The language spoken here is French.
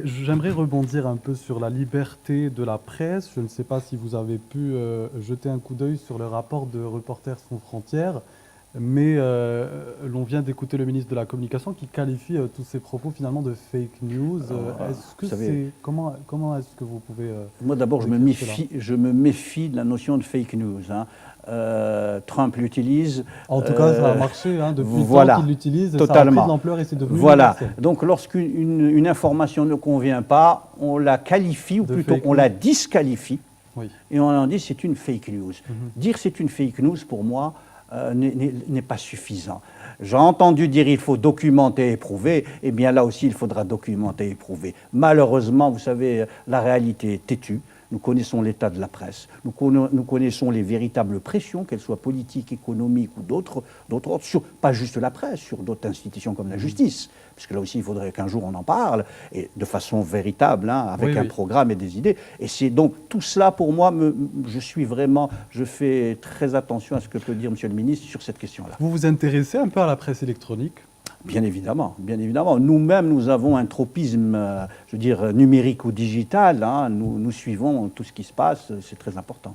J'aimerais rebondir un peu sur la liberté de la presse. Je ne sais pas si vous avez pu jeter un coup d'œil sur le rapport de Reporters sans frontières, mais l'on vient d'écouter le ministre de la Communication qui qualifie tous ces propos finalement de fake news. Est-ce Vous que savez, comment est-ce que vous pouvez moi d'abord, décrire cela? je me méfie de la notion de fake news, hein. Trump l'utilise. En tout cas, ça a marché hein, depuis le temps qu'il Voilà, l'utilise, ça a pris de totalement. l'ampleur et c'est devenu Voilà. universel. Donc, lorsqu'une information ne convient pas, on la qualifie, ou De plutôt fake on news? la disqualifie, Oui. et on en dit c'est une fake news. Mhm. Dire c'est une fake news, pour moi, n'est pas suffisant. J'ai entendu dire il faut documenter et prouver, eh bien là aussi il faudra documenter et prouver. Malheureusement, vous savez, la réalité est têtue. Nous connaissons l'état de la presse, nous connaissons les véritables pressions, qu'elles soient politiques, économiques ou d'autres ordres, sur pas juste la presse, sur d'autres institutions comme la justice, parce que là aussi il faudrait qu'un jour on en parle, et de façon véritable, hein, avec Oui, un oui. programme et des idées. Et c'est donc tout cela pour moi, je fais très attention à ce que peut dire Monsieur le ministre sur cette question-là. Vous vous intéressez un peu à la presse électronique? Bien évidemment, bien évidemment. Nous-mêmes, nous avons un tropisme, je veux dire, numérique ou digital, hein. Nous suivons tout ce qui se passe, c'est très important.